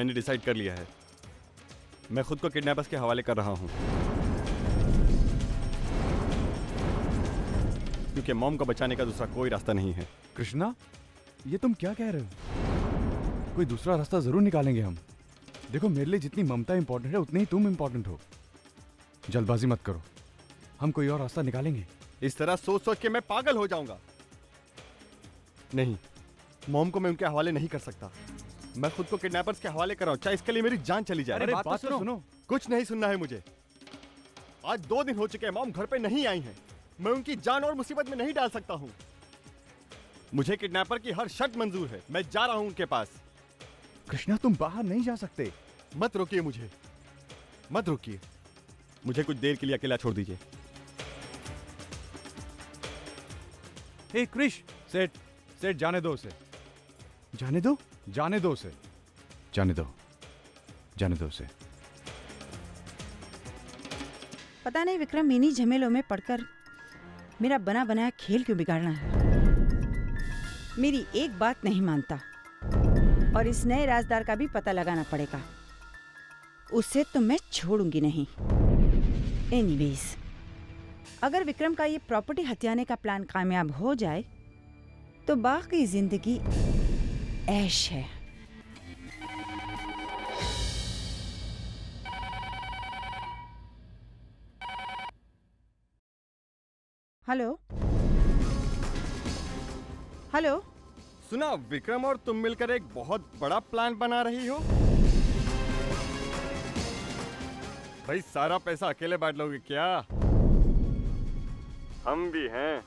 मैंने डिसाइड कर लिया है, मैं खुद को किडनैपर्स के हवाले कर रहा हूँ, क्योंकि मॉम को बचाने का दूसरा कोई रास्ता नहीं है। कृष्णा, ये तुम क्या कह रहे हो? कोई दूसरा रास्ता जरूर निकालेंगे हम। देखो, मेरे लिए जितनी ममता इंपॉर्टेंट है उतनी ही तुम इंपॉर्टेंट हो। जल्दबाजी मत करो, हम कोई और रास्ता निकालेंगे। इस तरह सोच सोच के मैं पागल हो जाऊंगा। नहीं, मॉम को मैं उनके हवाले नहीं कर सकता। मैं खुद को किडनैपर्स के हवाले कर रहा हूं, चाहे इसके लिए मेरी जान चली जाए। अरे बात तो सुनो। कुछ नहीं सुनना है मुझे। आज 2 दिन हो चुके हैं, मॉम घर पे नहीं आई हैं। मैं उनकी जान और मुसीबत में नहीं डाल सकता हूं। मुझे किडनैपर की हर शर्त मंजूर है। मैं जा रहा हूं उनके पास। कृष्णा, तुम बाहर नहीं जा सकते। मत रोकिए मुझे, मत रोकिए। मुझे कुछ देर के लिए अकेला छोड़ दीजिए। हे क्रिश, सेठ जाने दो उसे। जाने दो, जाने दो उसे, जाने दो, जाने दो उसे। पता नहीं विक्रम इन्हीं झमेलों में पड़कर मेरा बना बनाया खेल क्यों बिगाड़ना है। मेरी एक बात नहीं मानता और इस नए राजदार का भी पता लगाना पड़ेगा। उसे तो मैं छोड़ूंगी नहीं। एनीवेज, अगर विक्रम का ये प्रॉपर्टी हथियाने का प्लान कामयाब हो जाए तो बाकी जिंदगी ऐश है। हेलो हेलो, सुना, विक्रम और तुम मिलकर एक बहुत बड़ा प्लान बना रही हो। भाई, सारा पैसा अकेले बांट लोगे क्या? हम भी हैं।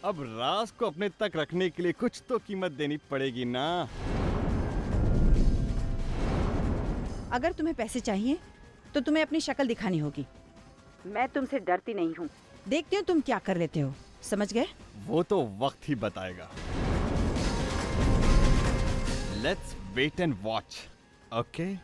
अब राज को अपने तक रखने के लिए कुछ तो कीमत देनी पड़ेगी ना। अगर तुम्हें पैसे चाहिए तो तुम्हें अपनी शक्ल दिखानी होगी। मैं तुमसे डरती नहीं हूँ। देखती हूँ तुम क्या कर लेते हो। समझ गए? वो तो वक्त ही बताएगा। Let's wait and watch. Okay.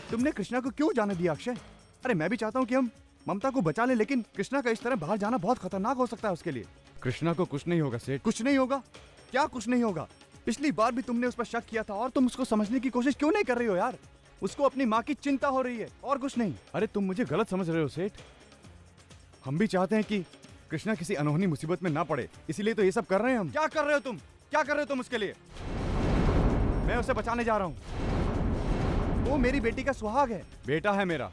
तुमने कृष्णा को क्यों जाने दिया अक्षय? अरे मैं भी चाहता हूँ कि हम ममता को बचा लें, लेकिन कृष्णा का इस तरह बाहर जाना बहुत खतरनाक हो सकता है उसके लिए। कृष्णा को कुछ नहीं होगा सेठ, कुछ नहीं होगा। क्या कुछ नहीं होगा? पिछली बार भी तुमने उस पर शक किया था और तुम उसको समझने की कोशिश क्यों नहीं कर रही हो यार? उसको अपनी माँ की चिंता हो रही है और कुछ नहीं। अरे तुम मुझे गलत समझ रहे हो सेठ। हम भी चाहते हैं कि कृष्णा किसी अनहोनी मुसीबत में ना पड़े, इसीलिए तो ये सब कर रहे हैं हम। क्या कर रहे हो तुम? क्या कर रहे हो तुम उसके लिए? मैं उसे बचाने जा रहा हूँ। वो मेरी बेटी का सुहाग है, बेटा है मेरा।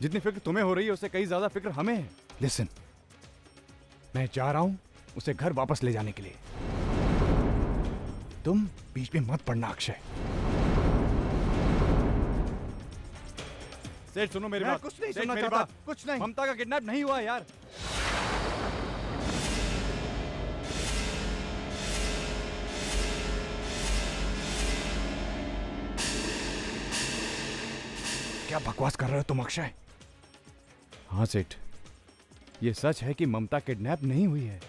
जितनी फिक्र तुम्हें हो रही है उससे कई ज्यादा फिक्र हमें है। लिसन, मैं जा रहा हूं उसे घर वापस ले जाने के लिए। तुम बीच में मत पड़ना अक्षय। सेठ सुनो मेरी बात। कुछ नहीं सुनना चाहता। कुछ नहीं। ममता का किडनैप नहीं हुआ यार। क्या बकवास कर रहे हो तुम अक्षय? हाँ सेठ, ये सच है कि ममता किडनैप नहीं हुई है।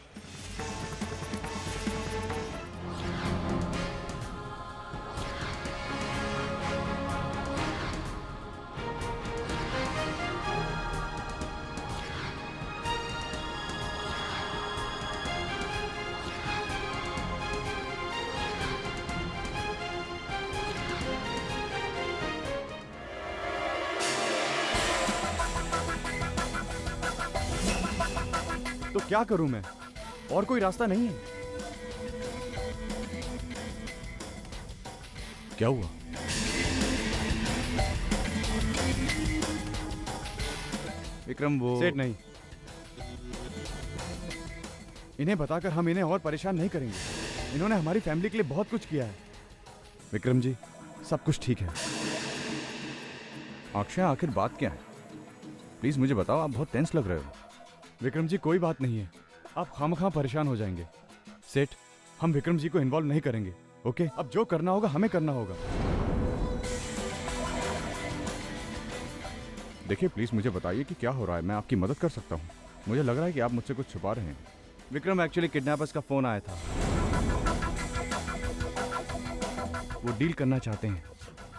तो क्या करूं मैं? और कोई रास्ता नहीं है। क्या हुआ? विक्रम, वो सेठ नहीं। इन्हें बताकर हम इन्हें और परेशान नहीं करेंगे। इन्होंने हमारी फैमिली के लिए बहुत कुछ किया है। विक्रम जी, सब कुछ ठीक है। अक्षय, आखिर बात क्या है? प्लीज मुझे बताओ, आप बहुत टेंस लग रहे हो। विक्रम जी, कोई बात नहीं है, आप खामखा परेशान हो जाएंगे। सेठ, हम विक्रम जी को इन्वॉल्व नहीं करेंगे। ओके, अब जो करना होगा हमें करना होगा। देखिए प्लीज मुझे बताइए कि क्या हो रहा है, मैं आपकी मदद कर सकता हूँ। मुझे लग रहा है कि आप मुझसे कुछ छुपा रहे हैं। विक्रम, एक्चुअली किडनैपर्स का फोन आया था। वो डील करना चाहते हैं।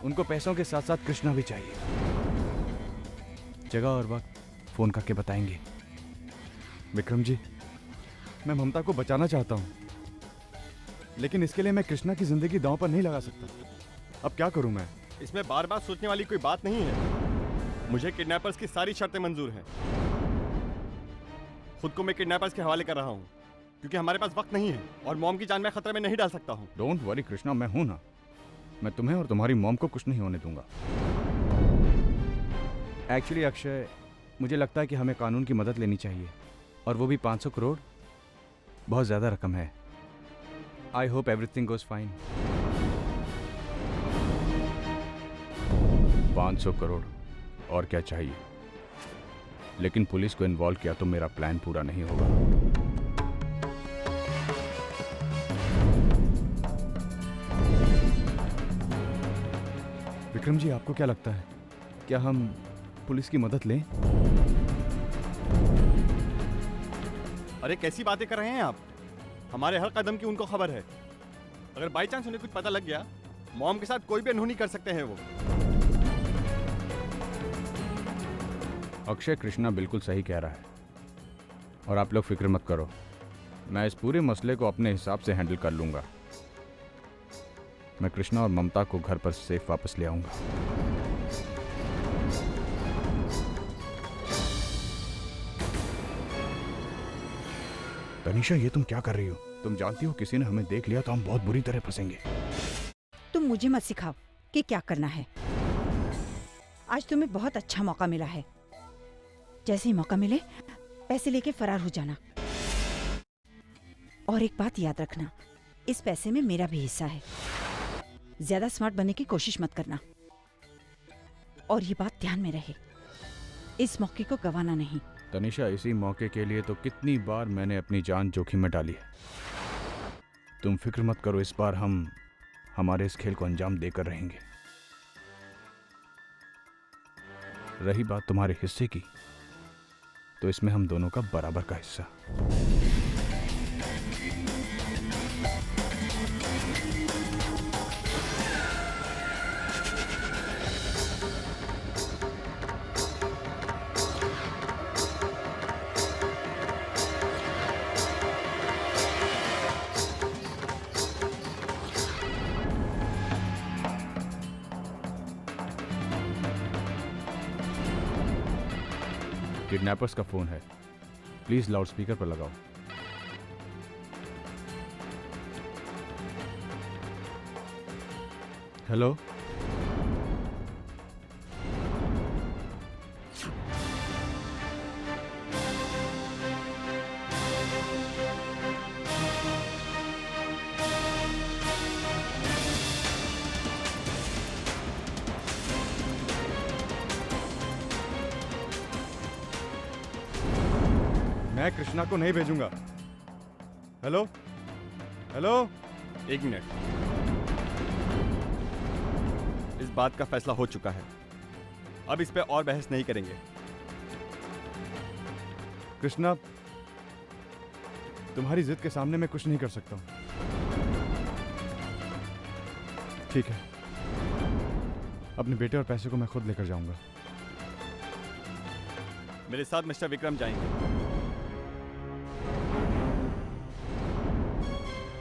उनको पैसों के साथ साथ कृष्णा भी चाहिए। जगह और वक्त फोन करके बताएंगे। विक्रम जी, मैं ममता को बचाना चाहता हूँ, लेकिन इसके लिए मैं कृष्णा की जिंदगी दांव पर नहीं लगा सकता। अब क्या करूँ मैं? इसमें बार बार सोचने वाली कोई बात नहीं है। मुझे किडनैपर्स की सारी शर्तें मंजूर हैं। खुद को मैं किडनैपर्स के हवाले कर रहा हूँ क्योंकि हमारे पास वक्त नहीं है और मॉम की जान मैं खतरे में नहीं डाल सकता हूँ। डोंट वरी कृष्णा, मैं हूं ना। मैं तुम्हें और तुम्हारी मॉम को कुछ नहीं होने दूंगा। एक्चुअली अक्षय, मुझे लगता है कि हमें कानून की मदद लेनी चाहिए, और वो भी 500 करोड़ बहुत ज्यादा रकम है। I hope everything goes fine. 500 crore और क्या चाहिए, लेकिन पुलिस को इन्वॉल्व किया तो मेरा प्लान पूरा नहीं होगा। विक्रम जी, आपको क्या लगता है, क्या हम पुलिस की मदद लें? अरे कैसी बातें कर रहे हैं आप? हमारे हर कदम की उनको खबर है। अगर बाई चांस उन्हें कुछ पता लग गया, मॉम के साथ कोई भी अनहोनी कर सकते हैं वो। अक्षय, कृष्णा बिल्कुल सही कह रहा है, और आप लोग फिक्र मत करो, मैं इस पूरे मसले को अपने हिसाब से हैंडल कर लूंगा। मैं कृष्णा और ममता को घर पर सेफ वापस ले आऊंगा। तनीषा, ये तुम क्या कर रही हो? तुम जानती हो किसी ने हमें देख लिया तो हम बहुत बुरी तरह फंसेंगे। तुम मुझे मत सिखाओ कि क्या करना है। आज तुम्हें बहुत अच्छा मौका मिला है। जैसे ही मौका मिले पैसे लेके फरार हो जाना। और एक बात याद रखना, इस पैसे में मेरा भी हिस्सा है। ज्यादा स्मार्ट बनने की कोशिश मत करना, और ये बात ध्यान में रहे, इस मौके को गंवाना नहीं। तनीषा, इसी मौके के लिए तो कितनी बार मैंने अपनी जान जोखिम में डाली है। तुम फिक्र मत करो, इस बार हम हमारे इस खेल को अंजाम देकर रहेंगे। रही बात तुम्हारे हिस्से की, तो इसमें हम दोनों का बराबर का हिस्सा। किडनैपर्स का फोन है, प्लीज लाउडस्पीकर पर लगाओ। हेलो, मैं कृष्णा को नहीं भेजूंगा। हेलो हेलो, एक मिनट। इस बात का फैसला हो चुका है, अब इस पे और बहस नहीं करेंगे। कृष्णा, तुम्हारी जिद के सामने मैं कुछ नहीं कर सकता हूं। ठीक है, अपने बेटे और पैसे को मैं खुद लेकर जाऊंगा। मेरे साथ मिस्टर विक्रम जाएंगे,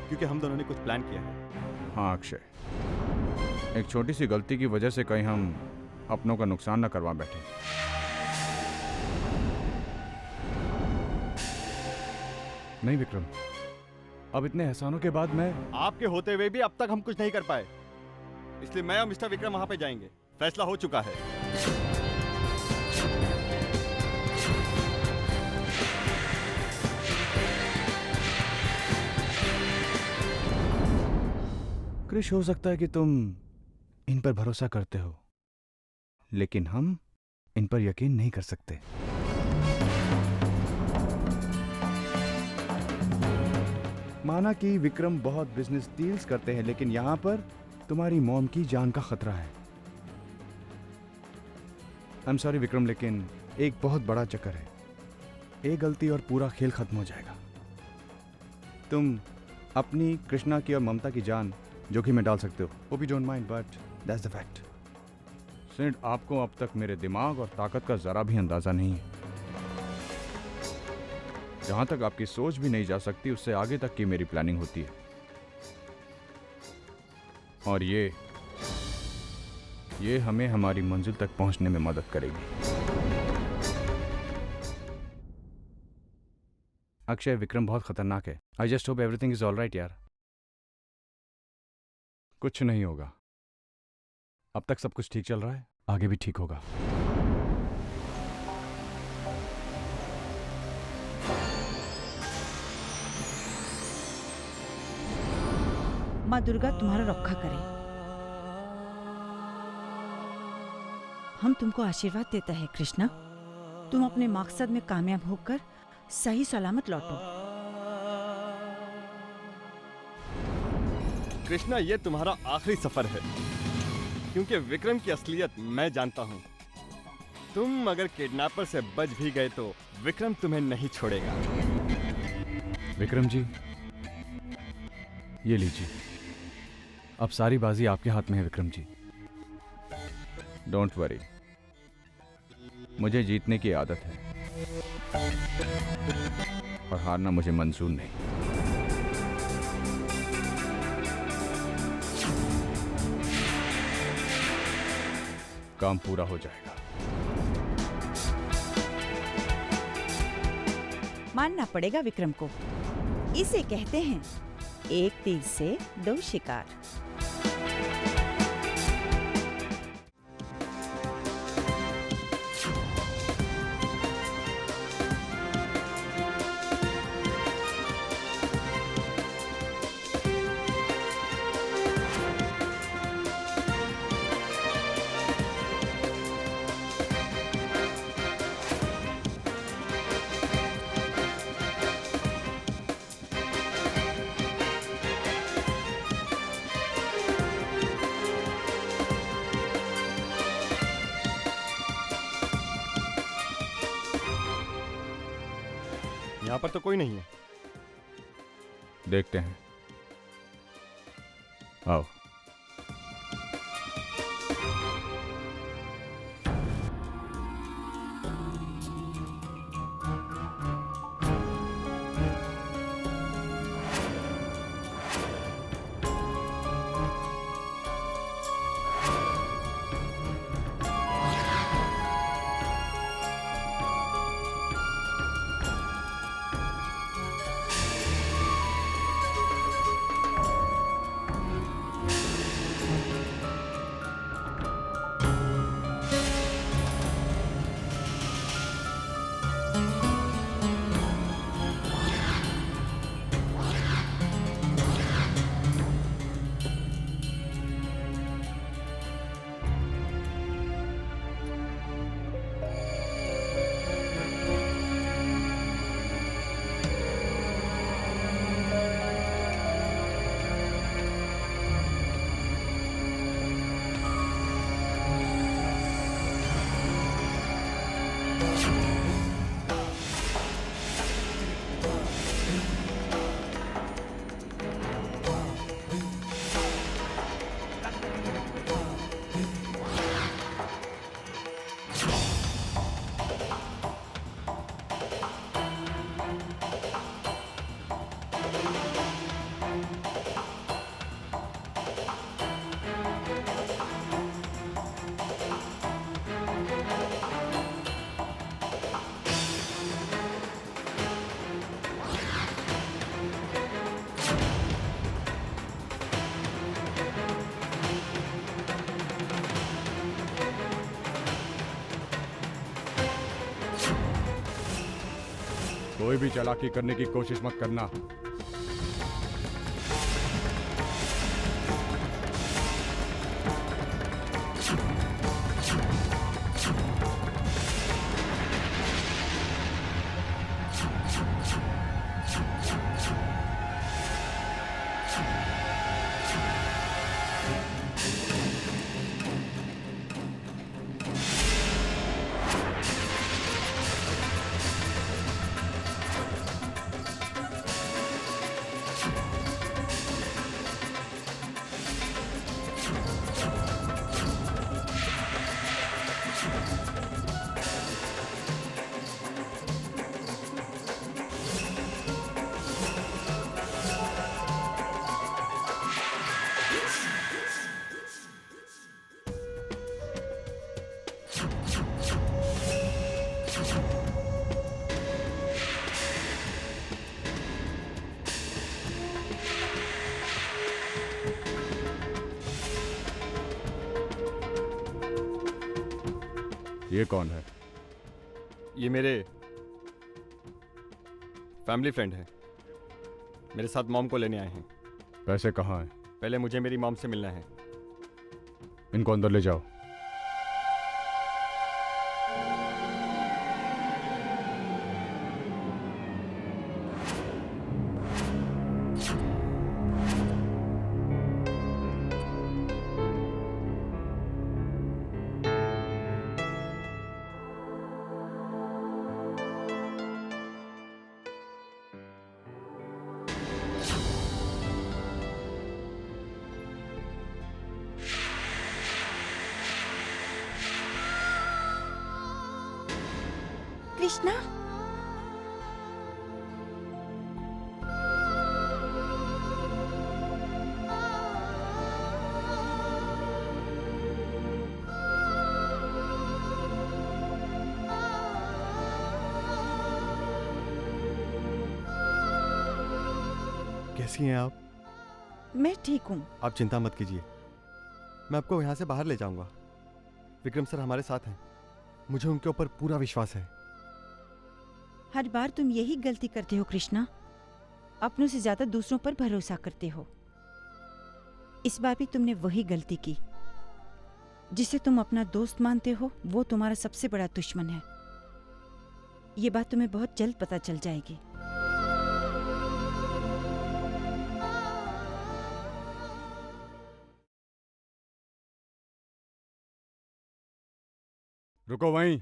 क्योंकि हम दोनों ने कुछ प्लान किया है। हाँ अक्षय, एक छोटी सी गलती की वजह से कहीं हम अपनों का नुकसान न करवा बैठे। नहीं विक्रम, अब इतने एहसानों के बाद मैं आपके होते हुए भी अब तक हम कुछ नहीं कर पाए, इसलिए मैं और मिस्टर विक्रम वहां पे जाएंगे। फैसला हो चुका है। क्रिश, हो सकता है कि तुम इन पर भरोसा करते हो, लेकिन हम इन पर यकीन नहीं कर सकते। माना कि विक्रम बहुत बिजनेस डील्स करते हैं, लेकिन यहां पर तुम्हारी मॉम की जान का खतरा है। आई एम सॉरी विक्रम, लेकिन एक बहुत बड़ा चक्कर है। एक गलती और पूरा खेल खत्म हो जाएगा। तुम अपनी, कृष्णा की और ममता की जान जोखिम में डाल सकते हो। Hope you don't mind, but that's the fact. Sid, आपको अब तक मेरे दिमाग और ताकत का जरा भी अंदाजा नहीं है। जहां तक आपकी सोच भी नहीं जा सकती उससे आगे तक की मेरी प्लानिंग होती है। और ये हमें हमारी मंजिल तक पहुंचने में मदद करेगी। अक्षय, विक्रम बहुत खतरनाक है। I just hope everything is all right यार। कुछ नहीं होगा। अब तक सब कुछ ठीक चल रहा है, आगे भी ठीक होगा। माँ दुर्गा तुम्हारा रक्षा करे। हम तुमको आशीर्वाद देता है कृष्णा। तुम अपने मकसद में कामयाब होकर सही सलामत लौटो। कृष्णा, ये तुम्हारा आखिरी सफर है, क्योंकि विक्रम की असलियत मैं जानता हूं। तुम अगर किडनैपर से बच भी गए तो विक्रम तुम्हें नहीं छोड़ेगा। विक्रम जी, ये लीजिए, अब सारी बाजी आपके हाथ में है विक्रम जी। डोंट वरी, मुझे जीतने की आदत है और हारना मुझे मंजूर नहीं। काम पूरा हो जाएगा। मानना पड़ेगा विक्रम को। इसे कहते हैं एक तीर से दो शिकार। यहाँ पर तो कोई नहीं है। देखते हैं, आओ। कोई भी चालाकी करने की कोशिश मत करना। ये कौन है? ये मेरे फैमिली फ्रेंड है, मेरे साथ मॉम को लेने आए हैं। पैसे कहाँ हैं? पहले मुझे मेरी मॉम से मिलना है। इनको अंदर ले जाओ। कृष्णा, कैसी हैं आप? मैं ठीक हूँ। आप चिंता मत कीजिए, मैं आपको यहाँ से बाहर ले जाऊंगा। विक्रम सर हमारे साथ हैं, मुझे उनके ऊपर पूरा विश्वास है। हर बार तुम यही गलती करते हो कृष्णा, अपनों से ज्यादा दूसरों पर भरोसा करते हो। इस बार भी तुमने वही गलती की। जिसे तुम अपना दोस्त मानते हो वो तुम्हारा सबसे बड़ा दुश्मन है। ये बात तुम्हें बहुत जल्द पता चल जाएगी। रुको वहीं।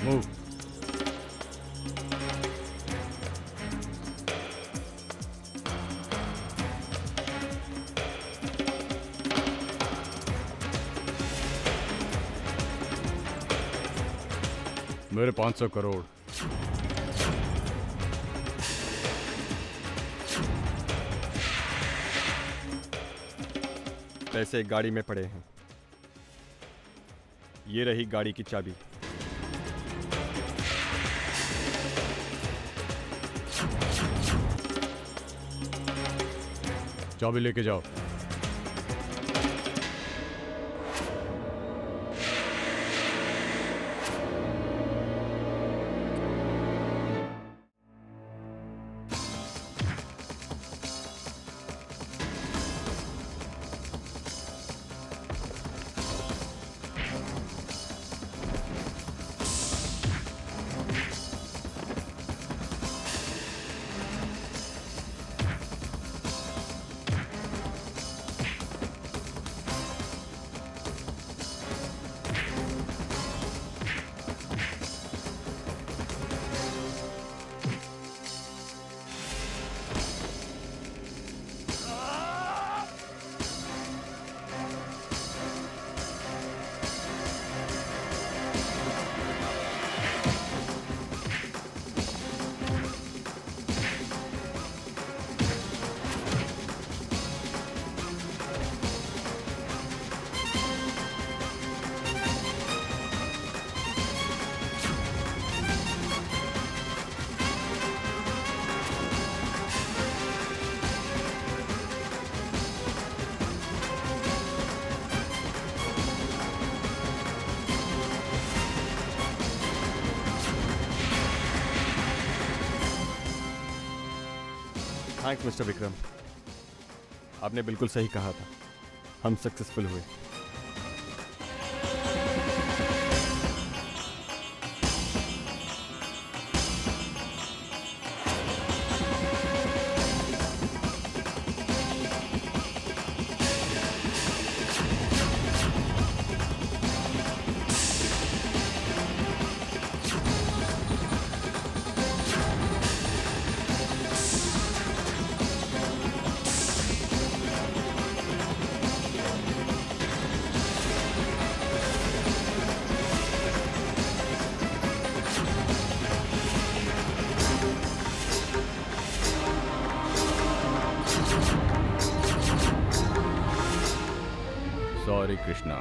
मूव। मेरे 500 करोड़। पैसे गाड़ी में पड़े हैं, ये रही गाड़ी की चाबी। चाबी लेके जाओ। थैंक्स मिस्टर विक्रम, आपने बिल्कुल सही कहा था, हम सक्सेसफुल हुए। सॉरी कृष्णा,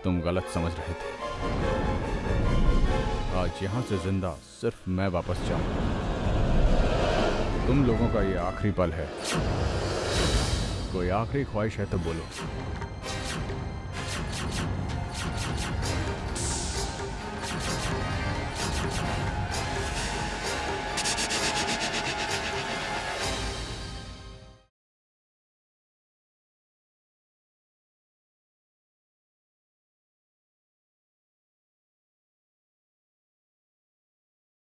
तुम गलत समझ रहे थे। आज यहां से जिंदा सिर्फ मैं वापस जाऊंगा। तुम लोगों का ये आखिरी पल है। कोई आखिरी ख्वाहिश है तो बोलो।